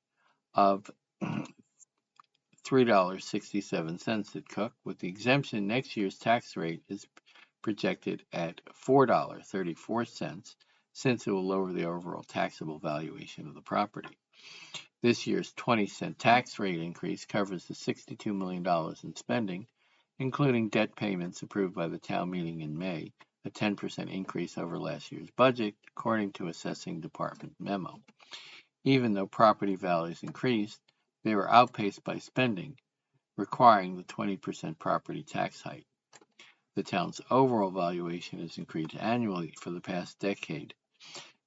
of $3.67 at Cook. With the exemption, next year's tax rate is projected at $4.34, since it will lower the overall taxable valuation of the property. This year's 20-cent tax rate increase covers the $62 million in spending, including debt payments approved by the town meeting in May, a 10% increase over last year's budget, according to Assessing Department memo. Even though property values increased, they were outpaced by spending, requiring the 20% property tax hike. The town's overall valuation has increased annually for the past decade,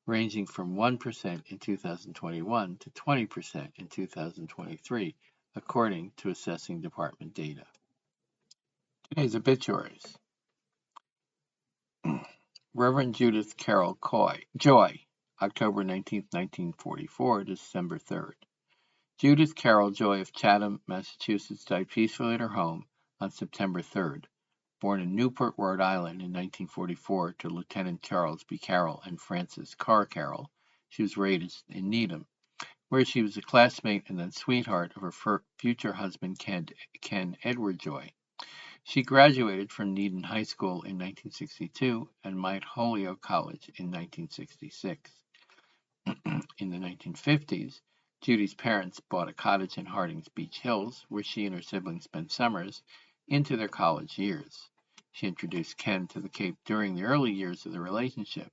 ranging from 1% in 2021 to 20% in 2023, according to Assessing Department data. Today's obituaries. Reverend Judith Carol Joy, October 19, 1944, December 3rd. Judith Carol Joy of Chatham, Massachusetts, died peacefully at her home on September 3rd. Born in Newport, Rhode Island in 1944 to Lieutenant Charles B. Carroll and Frances Carr Carroll, she was raised in Needham, where she was a classmate and then sweetheart of her future husband Ken Edward Joy. She graduated from Needham High School in 1962 and Mount Holyoke College in 1966. In the 1950s, Judy's parents bought a cottage in Harding's Beach Hills, where she and her siblings spent summers into their college years. She introduced Ken to the Cape during the early years of the relationship,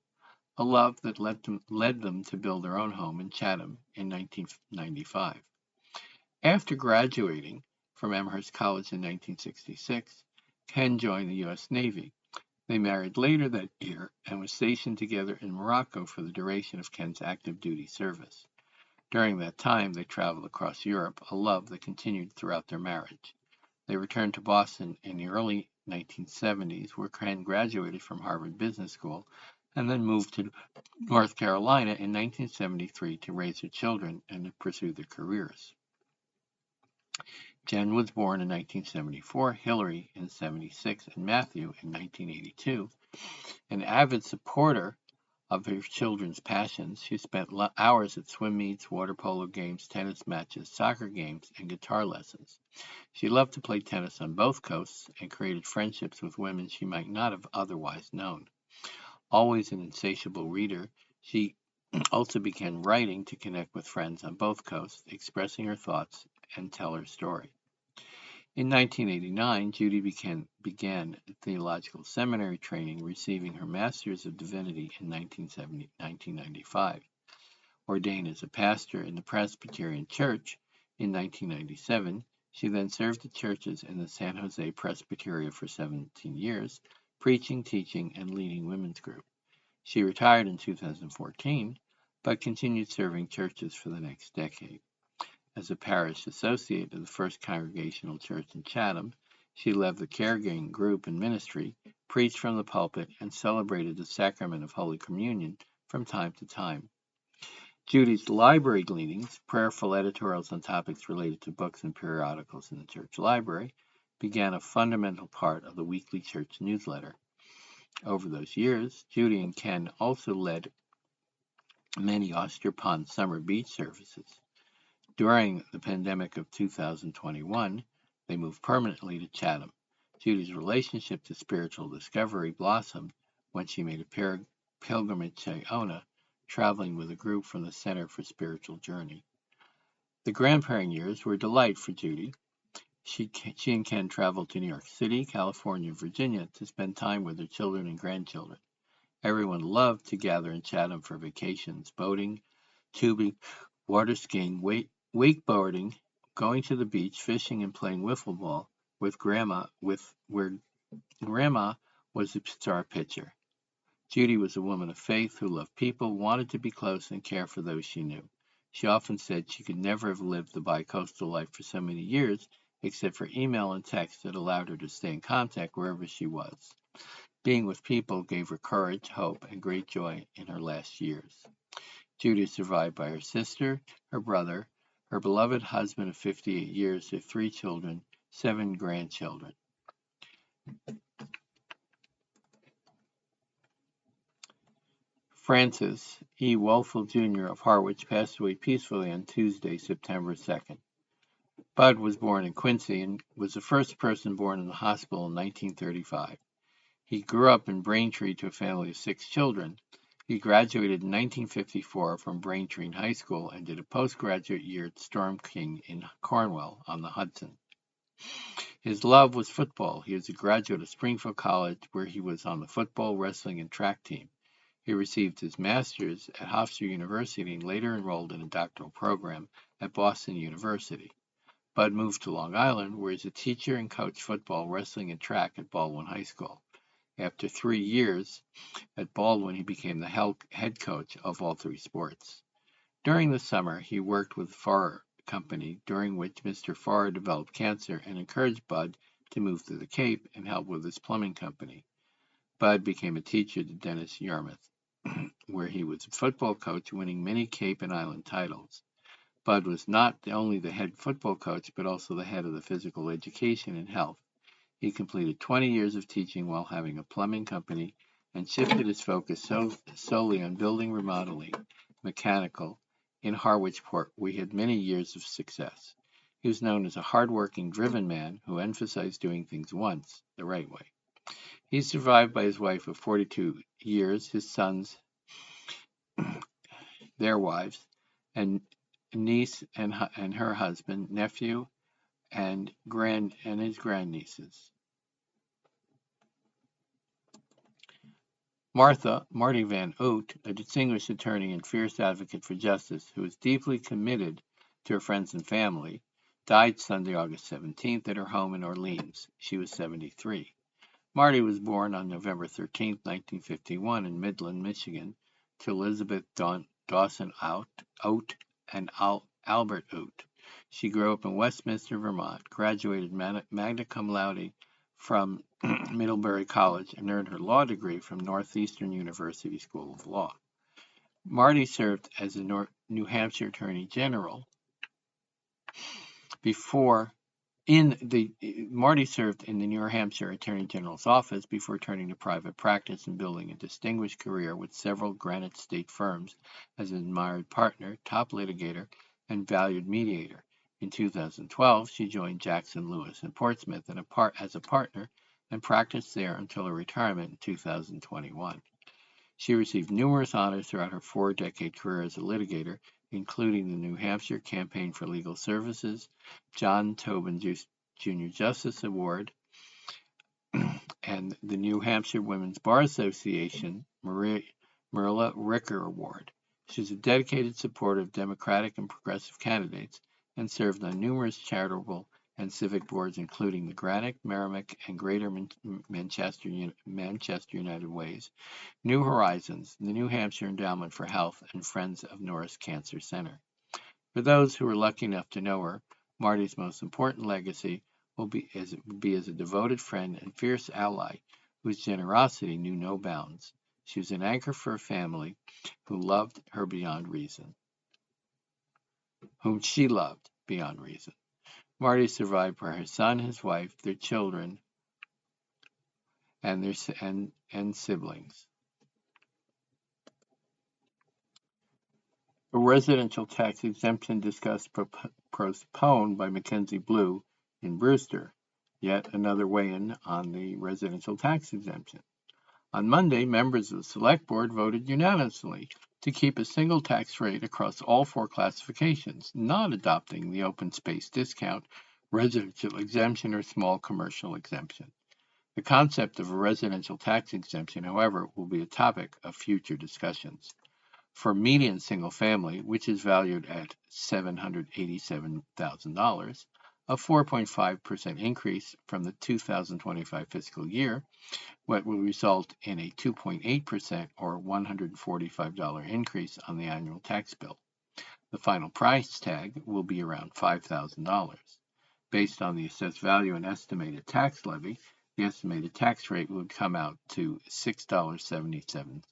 a love that led them to build their own home in Chatham in 1995. After graduating from Amherst College in 1966, Ken joined the U.S. Navy. They married later that year and were stationed together in Morocco for the duration of Ken's active duty service. During that time, they traveled across Europe, a love that continued throughout their marriage. They returned to Boston in the early 1970s, where Ken graduated from Harvard Business School, and then moved to North Carolina in 1973 to raise their children and to pursue their careers. Jen was born in 1974, Hillary in 76, and Matthew in 1982. An avid supporter of her children's passions, she spent hours at swim meets, water polo games, tennis matches, soccer games, and guitar lessons. She loved to play tennis on both coasts and created friendships with women she might not have otherwise known. Always an insatiable reader, she also began writing to connect with friends on both coasts, expressing her thoughts and tell her story. In 1989, Judy began theological seminary training, receiving her Master's of Divinity in 1995. Ordained as a pastor in the Presbyterian Church in 1997, she then served the churches in the San Jose Presbyteria for 17 years, preaching, teaching, and leading women's group. She retired in 2014, but continued serving churches for the next decade. As a parish associate of the First Congregational Church in Chatham, she led the caregiving group and ministry, preached from the pulpit, and celebrated the sacrament of Holy Communion from time to time. Judy's library gleanings, prayerful editorials on topics related to books and periodicals in the church library, began a fundamental part of the weekly church newsletter. Over those years, Judy and Ken also led many Oyster Pond summer beach services. During the pandemic of 2021, they moved permanently to Chatham. Judy's relationship to spiritual discovery blossomed when she made a pilgrimage to Iona, traveling with a group from the Center for Spiritual Journey. The grandparent years were a delight for Judy. She and Ken traveled to New York City, California, and Virginia to spend time with their children and grandchildren. Everyone loved to gather in Chatham for vacations, boating, tubing, water skiing, wakeboarding, going to the beach, fishing, and playing wiffle ball with Grandma, where Grandma was the star pitcher. Judy was a woman of faith who loved people, wanted to be close, and care for those she knew. She often said she could never have lived the bi-coastal life for so many years, except for email and text that allowed her to stay in contact wherever she was. Being with people gave her courage, hope, and great joy in her last years. Judy is survived by her sister, her brother, her beloved husband of 58 years, their 3 children, 7 grandchildren. Francis E. Wolfel Jr. of Harwich passed away peacefully on Tuesday, September 2nd. Bud was born in Quincy and was the first person born in the hospital in 1935. He grew up in Braintree to a family of 6 children. He graduated in 1954 from Braintree High School and did a postgraduate year at Storm King in Cornwall on the Hudson. His love was football. He was a graduate of Springfield College, where he was on the football, wrestling, and track team. He received his master's at Hofstra University and later enrolled in a doctoral program at Boston University. Bud moved to Long Island, where he's a teacher and coached football, wrestling, and track at Baldwin High School. After 3 years at Baldwin, he became the head coach of all 3 sports. During the summer, he worked with the Farrer Company, during which Mr. Farrer developed cancer and encouraged Bud to move to the Cape and help with his plumbing company. Bud became a teacher to Dennis Yarmouth, where he was a football coach, winning many Cape and Island titles. Bud was not only the head football coach, but also the head of the physical education and health. He completed 20 years of teaching while having a plumbing company and shifted his focus solely on building, remodeling, mechanical in Harwichport, where he had many years of success. He was known as a hard-working, driven man who emphasized doing things once, the right way. He's survived by his wife of 42 years, his sons, their wives, and niece and her husband, nephew, and his grandnieces. Marty Van Oot, a distinguished attorney and fierce advocate for justice who was deeply committed to her friends and family, died Sunday, August 17th at her home in Orleans. She was 73. Marty was born on November 13, 1951 in Midland, Michigan, to Elizabeth Dawson Oat and Albert Oat. She grew up in Westminster, Vermont, graduated magna cum laude from Middlebury College, and earned her law degree from Northeastern University School of Law. Marty served as a New Hampshire Attorney General Marty served in the New Hampshire Attorney General's office before turning to private practice and building a distinguished career with several Granite State firms as an admired partner, top litigator, and valued mediator. In 2012, she joined Jackson Lewis in Portsmouth as a partner and practiced there until her retirement in 2021. She received numerous honors throughout her 4-decade career as a litigator, including the New Hampshire Campaign for Legal Services, John Tobin Jr. Justice Award, and the New Hampshire Women's Bar Association Marilla Ricker Award. She's a dedicated supporter of Democratic and progressive candidates and served on numerous charitable and civic boards, including the Granite, Merrimack, and Greater Manchester United Ways, New Horizons, the New Hampshire Endowment for Health, and Friends of Norris Cancer Center. For those who were lucky enough to know her, Marty's most important legacy will be as a devoted friend and fierce ally whose generosity knew no bounds. She was an anchor for a family who loved her beyond reason, whom she loved beyond reason. Marty is survived by her son, his wife, their children, and siblings. A residential tax exemption discussed postponed by Mackenzie Blue in Brewster. Yet another weigh-in on the residential tax exemption. On Monday, members of the Select Board voted unanimously to keep a single tax rate across all 4 classifications, not adopting the open space discount, residential exemption, or small commercial exemption. The concept of a residential tax exemption, however, will be a topic of future discussions. For median single family, which is valued at $787,000, a 4.5% increase from the 2025 fiscal year, what will result in a 2.8% or $145 increase on the annual tax bill. The final price tag will be around $5,000. Based on the assessed value and estimated tax levy, the estimated tax rate would come out to $6.77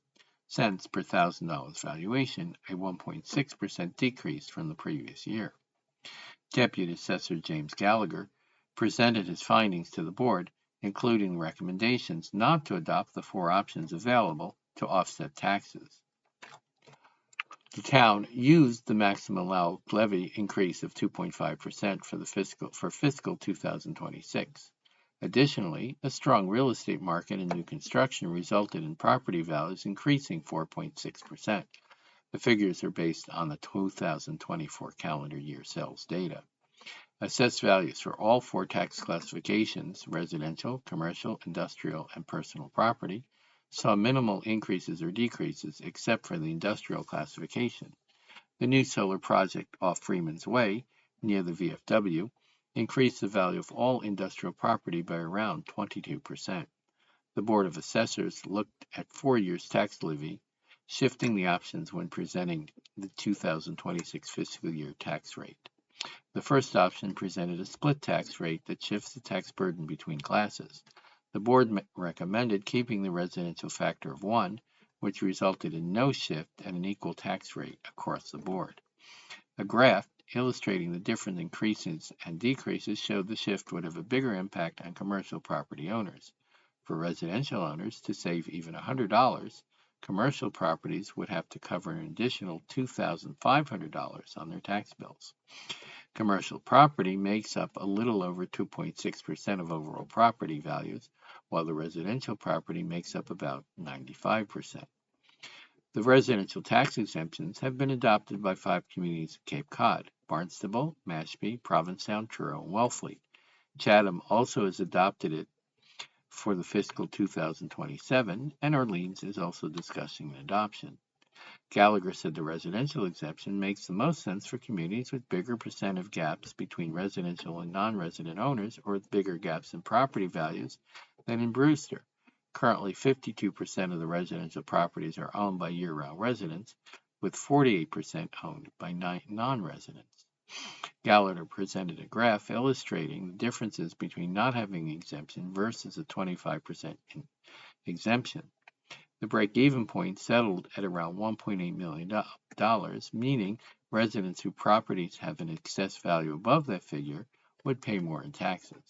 per $1,000 valuation, a 1.6% decrease from the previous year. Deputy Assessor James Gallagher presented his findings to the board, including recommendations not to adopt the 4 options available to offset taxes. The town used the maximum allowed levy increase of 2.5% for fiscal 2026. Additionally, a strong real estate market and new construction resulted in property values increasing 4.6%. The figures are based on the 2024 calendar year sales data. Assessed values for all 4 tax classifications, residential, commercial, industrial, and personal property, saw minimal increases or decreases except for the industrial classification. The new solar project off Freeman's Way, near the VFW, increased the value of all industrial property by around 22%. The Board of Assessors looked at 4 years' tax levy, shifting the options when presenting the 2026 fiscal year tax rate. The first option presented a split tax rate that shifts the tax burden between classes. The board recommended keeping the residential factor of 1, which resulted in no shift and an equal tax rate across the board. A graph illustrating the different increases and decreases showed the shift would have a bigger impact on commercial property owners. For residential owners, to save even $100, commercial properties would have to cover an additional $2,500 on their tax bills. Commercial property makes up a little over 2.6% of overall property values, while the residential property makes up about 95%. The residential tax exemptions have been adopted by 5 communities of Cape Cod: Barnstable, Mashpee, Provincetown, Truro, and Wellfleet. Chatham also has adopted it for the fiscal 2027, and Orleans is also discussing an adoption. Gallagher said the residential exemption makes the most sense for communities with bigger percent of gaps between residential and non-resident owners, or with bigger gaps in property values than in Brewster. Currently, 52% of the residential properties are owned by year-round residents, with 48% owned by non-residents. Gallagher presented a graph illustrating the differences between not having an exemption versus a 25% exemption. The break-even point settled at around $1.8 million, meaning residents whose properties have an excess value above that figure would pay more in taxes.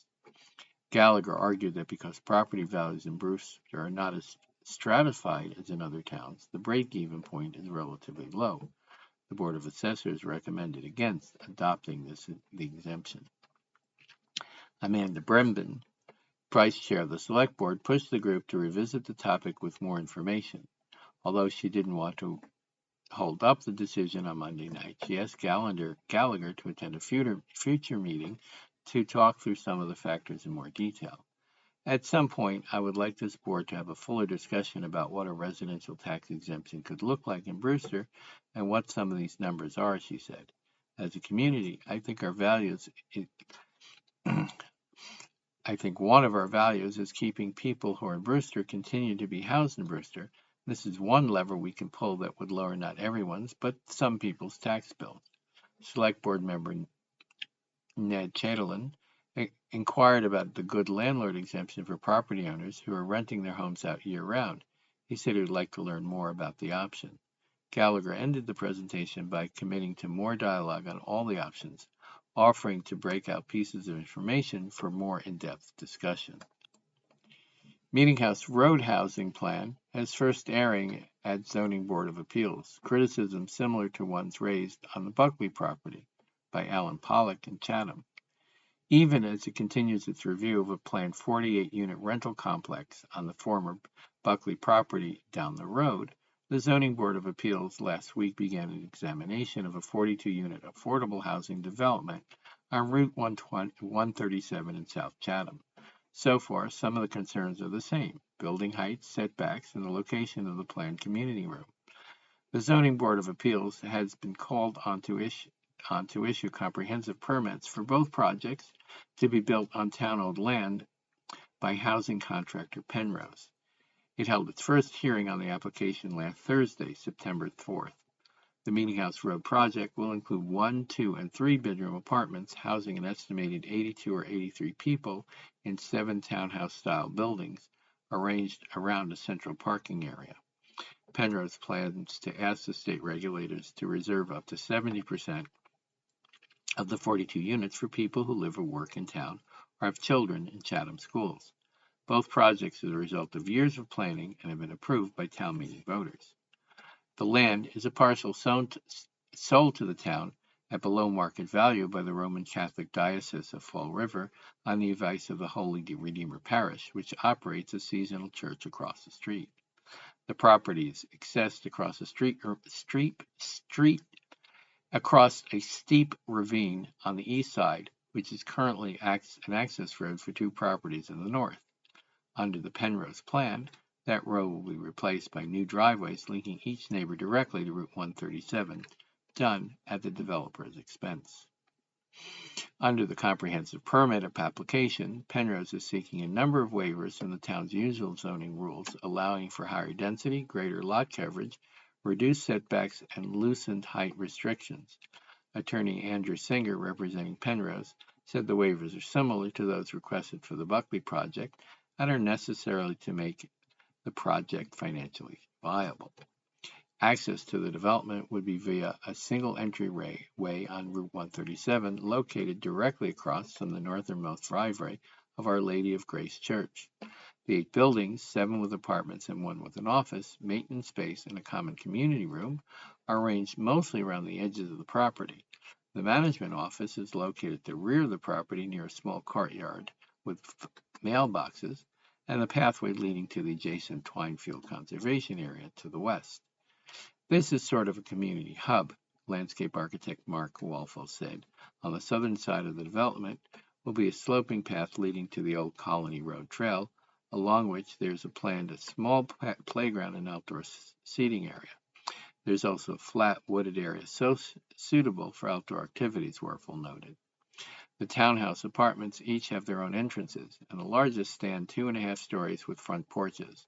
Gallagher argued that because property values in Brewster are not as stratified as in other towns, the break-even point is relatively low. The Board of Assessors recommended against adopting the exemption. Amanda Brembin, Vice Chair of the Select Board, pushed the group to revisit the topic with more information. Although she didn't want to hold up the decision on Monday night, she asked Gallagher to attend a future meeting to talk through some of the factors in more detail. At some point, I would like this board to have a fuller discussion about what a residential tax exemption could look like in Brewster and what some of these numbers are, she said. As a community, I think one of our values is keeping people who are in Brewster continue to be housed in Brewster. This is one lever we can pull that would lower not everyone's, but some people's tax bills. Select Board member Ned Chatelin inquired about the good landlord exemption for property owners who are renting their homes out year-round. He said he would like to learn more about the option. Gallagher ended the presentation by committing to more dialogue on all the options, offering to break out pieces of information for more in-depth discussion. Meeting House Road Housing Plan has first airing at Zoning Board of Appeals. Criticism similar to ones raised on the Buckley property by Alan Pollock in Chatham. Even as it continues its review of a planned 48-unit rental complex on the former Buckley property down the road, the Zoning Board of Appeals last week began an examination of a 42-unit affordable housing development on Route 137 in South Chatham. So far, some of the concerns are the same: building heights, setbacks, and the location of the planned community room. The Zoning Board of Appeals has been called on to issue comprehensive permits for both projects to be built on town-owned land by housing contractor Penrose. It held its first hearing on the application last Thursday, September 4th. The Meeting House Road project will include 1, 2, and 3-bedroom apartments housing an estimated 82 or 83 people in 7 townhouse-style buildings arranged around a central parking area. Penrose plans to ask the state regulators to reserve up to 70% of the 42 units for people who live or work in town or have children in Chatham schools. Both projects are the result of years of planning and have been approved by town meeting voters. The land is a parcel sold to the town at below market value by the Roman Catholic Diocese of Fall River on the advice of the Holy Redeemer Parish, which operates a seasonal church across the street. The property is accessed across across a steep ravine on the east side, which is currently an access road for 2 properties in the north. Under the Penrose plan, that road will be replaced by new driveways linking each neighbor directly to Route 137, done at the developer's expense. Under the comprehensive permit application, Penrose is seeking a number of waivers from the town's usual zoning rules, allowing for higher density, greater lot coverage, reduced setbacks, and loosened height restrictions. Attorney Andrew Singer, representing Penrose, said the waivers are similar to those requested for the Buckley project and are necessary to make the project financially viable. Access to the development would be via a single entryway on Route 137 located directly across from the northernmost driveway of Our Lady of Grace Church. The 8 buildings, 7 with apartments and 1 with an office, maintenance space, and a common community room, are arranged mostly around the edges of the property. The management office is located at the rear of the property near a small courtyard with mailboxes and the pathway leading to the adjacent Twinefield Conservation Area to the west. This is sort of a community hub, landscape architect Mark Walfel said. On the southern side of the development will be a sloping path leading to the old Colony Road Trail, along which there's a planned small playground and outdoor seating area. There's also a flat wooded area so suitable for outdoor activities, Werfel noted. The townhouse apartments each have their own entrances, and the largest stand 2.5 stories with front porches.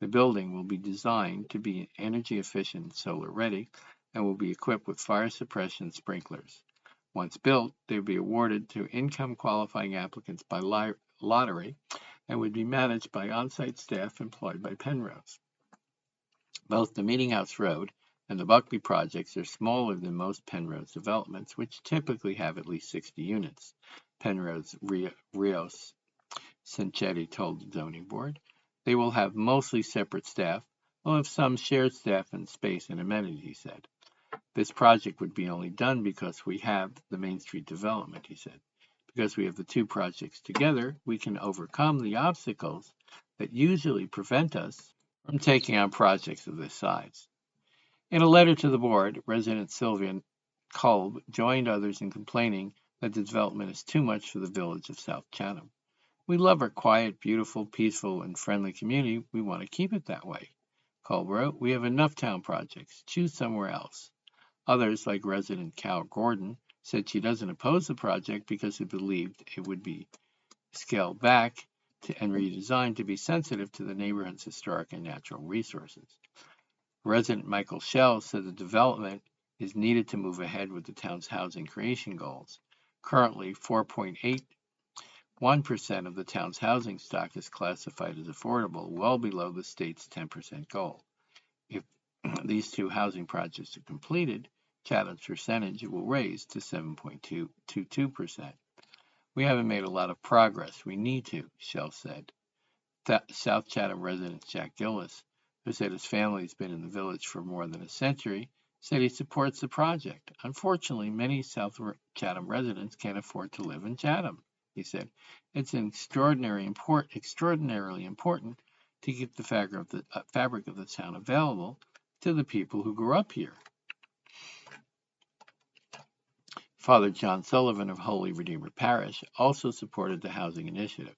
The building will be designed to be energy efficient and solar ready, and will be equipped with fire suppression sprinklers. Once built, they will be awarded to income qualifying applicants by lottery and would be managed by on-site staff employed by Penrose. Both the Meeting House Road and the Buckley projects are smaller than most Penrose developments, which typically have at least 60 units, Penrose Rios Sanchetti told the zoning board. They will have mostly separate staff, will have some shared staff and space and amenities, he said. This project would be only done because we have the Main Street development, he said. Because we have the two projects together, we can overcome the obstacles that usually prevent us from taking on projects of this size. In a letter to the board, resident Sylvia Kolb joined others in complaining that the development is too much for the village of South Chatham. We love our quiet, beautiful, peaceful, and friendly community. We want to keep it that way. Kolb wrote, we have enough town projects. Choose somewhere else. Others, like resident Cal Gordon, said she doesn't oppose the project because she believed it would be scaled back and redesigned to be sensitive to the neighborhood's historic and natural resources. Resident Michael Schell said the development is needed to move ahead with the town's housing creation goals. Currently, 4.81% of the town's housing stock is classified as affordable, well below the state's 10% goal. If these two housing projects are completed, Chatham's percentage will raise to 7.22%. We haven't made a lot of progress. We need to, Schell said. South Chatham resident Jack Gillis, who said his family has been in the village for more than a century, said he supports the project. Unfortunately, many South Chatham residents can't afford to live in Chatham, he said. It's extraordinarily important to keep the fabric of the town available to the people who grew up here. Father John Sullivan of Holy Redeemer Parish also supported the housing initiative.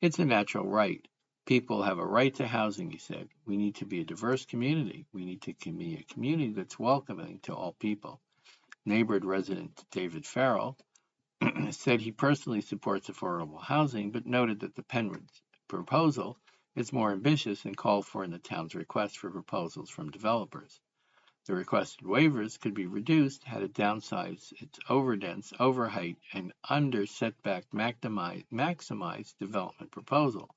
It's a natural right. People have a right to housing, he said. We need to be a diverse community. We need to be a community that's welcoming to all people. Neighborhood resident David Farrell said he personally supports affordable housing, but noted that the Penrose proposal is more ambitious and called for in the town's request for proposals from developers. The requested waivers could be reduced had it downsized its overdense, overheight, and under setback maximized development proposal.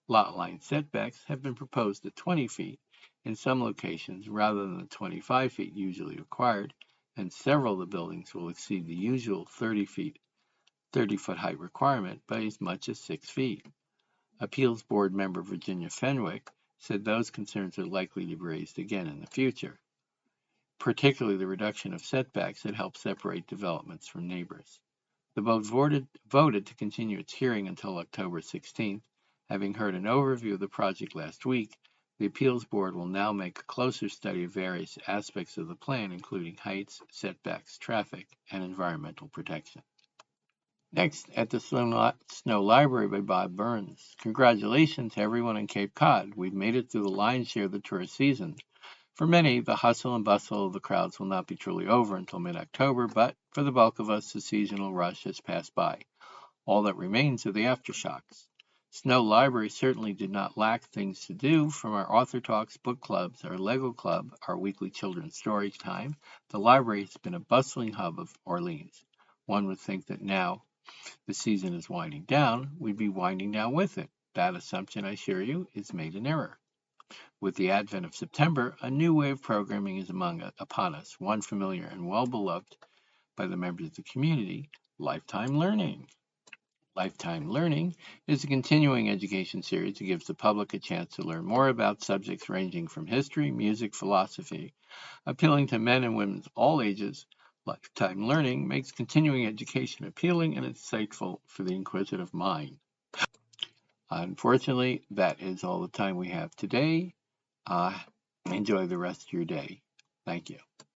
Lot line setbacks have been proposed at 20 feet in some locations rather than the 25 feet usually required, and several of the buildings will exceed the usual 30-foot height requirement by as much as 6 feet. Appeals Board member Virginia Fenwick said those concerns are likely to be raised again in the future, particularly the reduction of setbacks that help separate developments from neighbors. The vote voted to continue its hearing until October 16th. Having heard an overview of the project last week, the Appeals Board will now make a closer study of various aspects of the plan, including heights, setbacks, traffic, and environmental protection. Next, at the Snow Library by Bob Burns. Congratulations to everyone in Cape Cod. We've made it through the lion's share of the tourist season. For many, the hustle and bustle of the crowds will not be truly over until mid-October, but for the bulk of us, the seasonal rush has passed by. All that remains are the aftershocks. Snow Library certainly did not lack things to do, from our author talks, book clubs, our Lego club, our weekly children's story time. The library has been a bustling hub of Orleans. One would think that now the season is winding down, we'd be winding down with it. That assumption, I assure you, is made in error. With the advent of September, a new way of programming is upon us, one familiar and well-beloved by the members of the community, Lifetime Learning. Lifetime Learning is a continuing education series that gives the public a chance to learn more about subjects ranging from history, music, philosophy. Appealing to men and women of all ages, Lifetime learning makes continuing education appealing and insightful for the inquisitive mind. Unfortunately, that is all the time we have today. Enjoy the rest of your day. Thank you.